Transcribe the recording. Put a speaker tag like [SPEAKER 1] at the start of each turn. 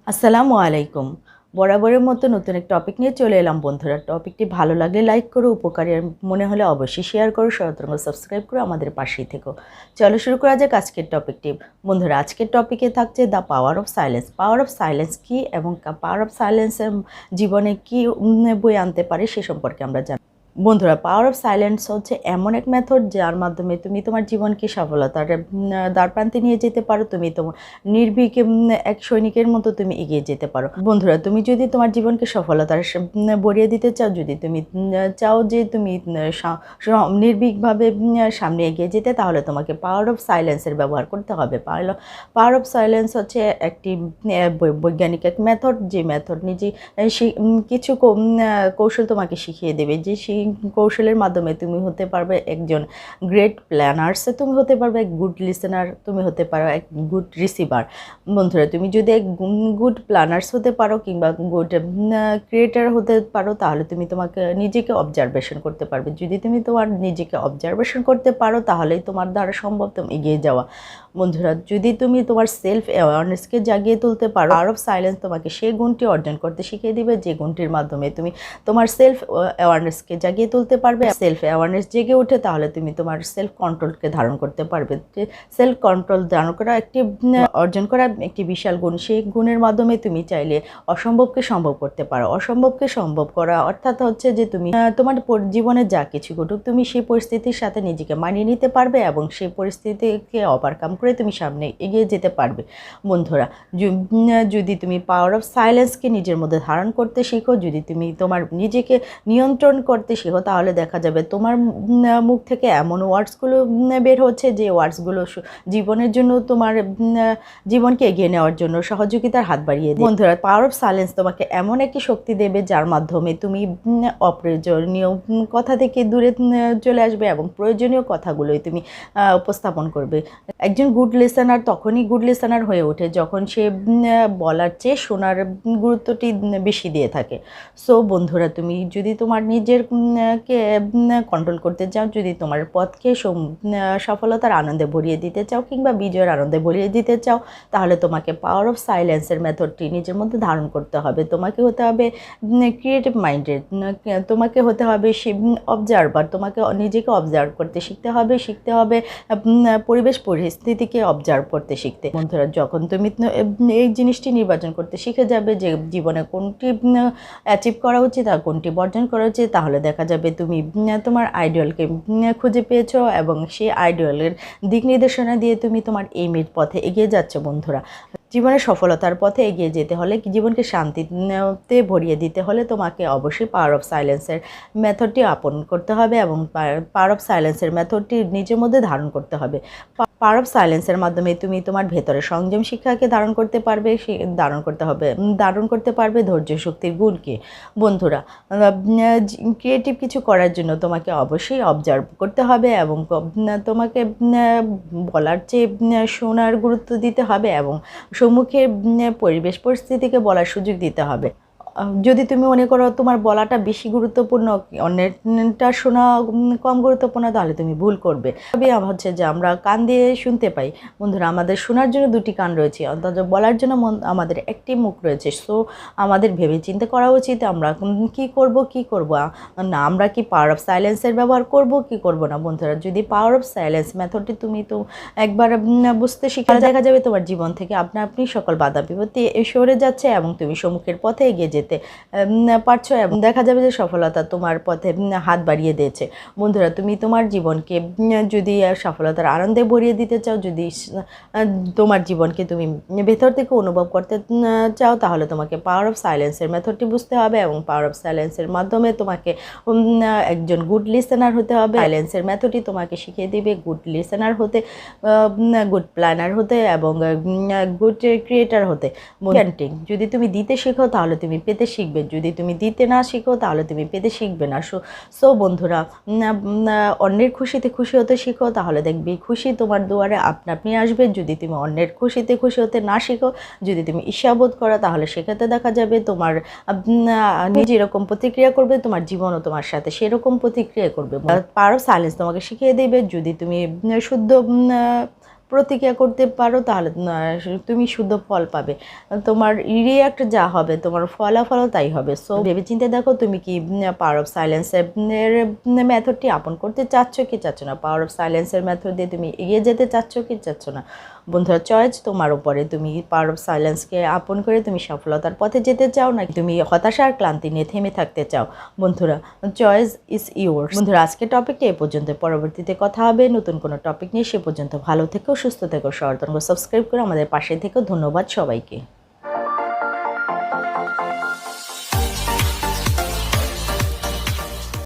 [SPEAKER 1] আসসালামু আলাইকুম। বরাবরের মতো নতুন এক টপিক নিয়ে চলে এলাম বন্ধুরা। টপিকটি ভালো লাগলে লাইক করো, উপকারী মনে হলে অবশ্যই শেয়ার করো, বরতরঙ সাবস্ক্রাইব করো, আমাদের পাশেই থেকো। চলো শুরু করা যাক আজকের টপিকটি। বন্ধুরা, আজকের টপিকে থাকছে the power of silence. Power of silence কী এবং পাওয়ার অফ সাইলেন্সের জীবনে কী বই আনতে পারে সে সম্পর্কে আমরা জানি। বন্ধুরা, পাওয়ার অফ সাইলেন্স হচ্ছে এমন এক মেথড যার মাধ্যমে তুমি তোমার জীবনকে সফলতার দ্বারপ্রান্তে নিয়ে যেতে পারো। তুমি তোমার নির্ভীক এক সৈনিকের মতো তুমি এগিয়ে যেতে পারো। বন্ধুরা, তুমি যদি তোমার জীবনকে সফলতার ভরিয়ে দিতে চাও, যদি তুমি চাও যে তুমি নির্ভীকভাবে সামনে এগিয়ে যেতে, তাহলে তোমাকে পাওয়ার অফ সাইলেন্সের ব্যবহার করতে হবে। পাওয়ার অফ সাইলেন্স হচ্ছে একটি বৈজ্ঞানিক এক মেথড, যে মেথড নিজে কিছু কৌশল তোমাকে শিখিয়ে দেবে, যে সেই কৌশলের মাধ্যমে তুমি হতে পারবে একজন গ্রেট প্ল্যানার্স, তুমি হতে পারবে এক গুড লিসেনার, তুমি হতে পারো এক গুড রিসিভার। বন্ধুরা, তুমি যদি এক গুড প্ল্যানার্স হতে পারো কিংবা গুড ক্রিয়েটার হতে পারো, তাহলে তুমি তোমাকে নিজেকে অবজারভেশন করতে পারবে। যদি তুমি তোমার নিজেকে অবজারভেশন করতে পারো, তাহলেই তোমার দ্বারা সম্ভব তুমি এগিয়ে যাওয়া। বন্ধুরা, যদি তুমি তোমার সেলফ অ্যাওয়ারনেসকে জাগিয়ে তুলতে পারো, পাওয়ার অফ সাইলেন্স তোমাকে সেই গুণটি অর্জন করতে শিখিয়ে দিবে, যে গুণটির মাধ্যমে তুমি তোমার সেলফ অ্যাওয়ারনেসকে জাগিয়ে তুলতে পারবে। সেলফ অ্যাওয়ারনেস জেগে ওঠে, তাহলে তুমি তোমার সেলফ কন্ট্রোলকে ধারণ করতে পারবে। সেলফ কন্ট্রোল ধারণ করা অর্জন করা একটি বিশাল গুণ। সেই গুণের মাধ্যমে তুমি চাইলে অসম্ভবকে সম্ভব করতে পারো। অসম্ভবকে সম্ভব করা অর্থাৎ হচ্ছে যে তুমি তোমার জীবনে যা কিছু ঘটুক, তুমি সেই পরিস্থিতির সাথে নিজেকে মানিয়ে নিতে পারবে এবং সেই পরিস্থিতিকে ওভারকাম করে তুমি সামনে এগিয়ে যেতে পারবে। বন্ধুরা, যদি তুমি পাওয়ার অফ সাইলেন্সকে নিজের মধ্যে ধারণ করতে শিখো, যদি তুমি তোমার নিজেকে নিয়ন্ত্রণ করতে শিখো, তাহলে দেখা যাবে তোমার মুখ থেকে এমন ওয়ার্ডসগুলো বের হচ্ছে, যে ওয়ার্ডসগুলো জীবনের জন্য তোমার জীবনকে এগিয়ে নেওয়ার জন্য সহযোগিতার হাত বাড়িয়ে দেবে। বন্ধুরা, পাওয়ার অফ সাইলেন্স তোমাকে এমন একটি শক্তি দেবে, যার মাধ্যমে তুমি অপ্রয়োজনীয় কথা থেকে দূরে চলে আসবে এবং প্রয়োজনীয় কথাগুলোই তুমি উপস্থাপন করবে। একজন গুড লিসেনার তখনই গুড লিসেনার হয়ে ওঠে যখন সে বলার চেয়ে শোনার গুরুত্বটি বেশি দিয়ে থাকে। সো বন্ধুরা, তুমি যদি তোমার নিজের কে কন্ট্রোল করতে চাও, যদি তোমার পথকে সফলতার আনন্দে ভরিয়ে দিতে চাও কিংবা বিজয়ের আনন্দে ভরিয়ে দিতে চাও, তাহলে তোমাকে পাওয়ার অফ সাইলেন্সের মেথডটি নিজের মধ্যে ধারণ করতে হবে। তোমাকে হতে হবে ক্রিয়েটিভ মাইন্ডেড, তোমাকে হতে হবে সে অবজারভার, তোমাকে নিজেকে অবজার্ভ করতে শিখতে হবে পরিবেশ পরিস্থিতিকে অবজার্ভ করতে শিখতে। বন্ধুরা, যখন তুমি এই জিনিসটি নির্বাচন করতে শিখে যাবে যে জীবনে কোনটি অ্যাচিভ করা উচিত আর কোনটি বর্জন করা উচিত, তাহলে দেখা যাবে তুমি তোমার আইডিয়ালকে খুঁজে পেয়েছো এবং সেই আইডিয়ালের দিক নির্দেশনা দিয়ে তুমি তোমার এইমের পথে এগিয়ে যাচ্ছ। বন্ধুরা, জীবনের সফলতার পথে এগিয়ে যেতে হলে, জীবনকে শান্তিতে ভরিয়ে দিতে হলে, তোমাকে অবশ্যই পাওয়ার অফ সাইলেন্সের মেথডটি আপন করতে হবে এবং পাওয়ার অফ সাইলেন্সের মেথডটি নিজের মধ্যে ধারণ করতে হবে। পাওয়ার অফ সাইলেন্সের মাধ্যমে তুমি তোমার ভেতরে সংযম শিক্ষাকে ধারণ করতে পারবে, ধারণ করতে পারবে ধৈর্য শক্তির গুণকে। বন্ধুরা, ক্রিয়েটিভ কিছু করার জন্য তোমাকে অবশ্যই অবজার্ভ করতে হবে এবং তোমাকে বলার চেয়ে শোনার গুরুত্ব দিতে হবে এবং সম্মুখে পরিবেশ পরিস্থিতিকে বলার সুযোগ দিতে হবে। যদি তুমি মনে করো তোমার বলাটা বেশি গুরুত্বপূর্ণ, অন্যটা শোনা কম গুরুত্বপূর্ণ, তাহলে তুমি ভুল করবে। তবে হচ্ছে যে আমরা কান দিয়ে শুনতে পাই। বন্ধুরা, আমাদের শোনার জন্য দুটি কান রয়েছে, অন্তত বলার জন্য আমাদের একটি মুখ রয়েছে। সো আমাদের ভেবে চিন্তে করা উচিত আমরা কি করব না, আমরা কি পাওয়ার অফ সাইলেন্সের ব্যবহার করব কি করব না। বন্ধুরা, যদি পাওয়ার অফ সাইলেন্স মেথডটি তুমি তো একবার বুঝতে শিখে, দেখা যাবে তোমার জীবন থেকে আপনি সকল বাধা বিপত্তি সরে যাচ্ছে এবং তুমি সম্মুখের পথে এগিয়ে যেতে পারছো এবং দেখা যাবে যে সফলতা তোমার পথে হাত বাড়িয়ে দিয়েছে। বন্ধুরা, তুমি তোমার জীবনকে যদি সফলতার আনন্দে ভরিয়ে দিতে চাও, যদি তোমার জীবনকে তুমি ভেতর থেকে অনুভব করতে চাও, তাহলে তোমাকে পাওয়ার অফ সাইলেন্সের মেথডটি বুঝতে হবে এবং পাওয়ার অফ সাইলেন্সের মাধ্যমে তোমাকে একজন গুড লিসেনার হতে হবে। সাইলেন্সের মেথডটি তোমাকে শিখিয়ে দিবে গুড লিসেনার হতে, গুড প্ল্যানার হতে এবং গুড ক্রিয়েটার হতে। যদি তুমি দিতে শেখো, তাহলে তুমি পেতে শিখবে। যদি তুমি দিতে না শিখো, তাহলে তুমি পেতে শিখবে না। সো বন্ধুরা, অন্যের খুশিতে খুশি হতে শিখো, তাহলে দেখবি খুশি তোমার দুয়ারে আপনি আসবে। যদি তুমি অন্যের খুশিতে খুশি হতে না শিখো, যদি তুমি ঈর্ষাবোধ করো, তাহলে সেক্ষেত্রে দেখা যাবে তোমার নিজে যেরকম প্রতিক্রিয়া করবে, তোমার জীবনও তোমার সাথে সেরকম প্রতিক্রিয়া করবে। পাওয়ার অফ সাইলেন্স তোমাকে শিখিয়ে দেবে, যদি তুমি শুদ্ধ প্রতিক্রিয়া করতে পারো, তাহলে তুমি শুদ্ধ ফল পাবে। তোমার রিয়াক্ট যা হবে তোমার ফলাফলও তাই হবে। সো ভেবেচিন্তে দেখো তুমি কি পাওয়ার অফ সাইলেন্সের মেথডটি আপন করতে চাচ্ছ কি চাচ্ছ না, পাওয়ার অফ সাইলেন্সের মেথড দিয়ে তুমি এগিয়ে যেতে চাচ্ছ কি চাচ্ছ না। বন্ধুরা, চয়েস তোমার উপরে। তুমি পাওয়ার অফ সাইলেন্সকে আপন করে তুমি সফলতার পথে যেতে চাও, নাকি তুমি হতাশা আর ক্লান্তি নিয়ে থেমে থাকতে চাও। বন্ধুরা, চয়েস ইজ ইয়োরস। বন্ধুরা, আজকের টপিকটা এ পর্যন্ত। পরবর্তীতে কথা হবে নতুন কোনো টপিক নিয়ে। সে পর্যন্ত ভালো থেকো, সুস্থ থেকো। শরৎরঙ্গ সাবস্ক্রাইব করে আমাদের পাশে থেকো। ধন্যবাদ সবাইকে।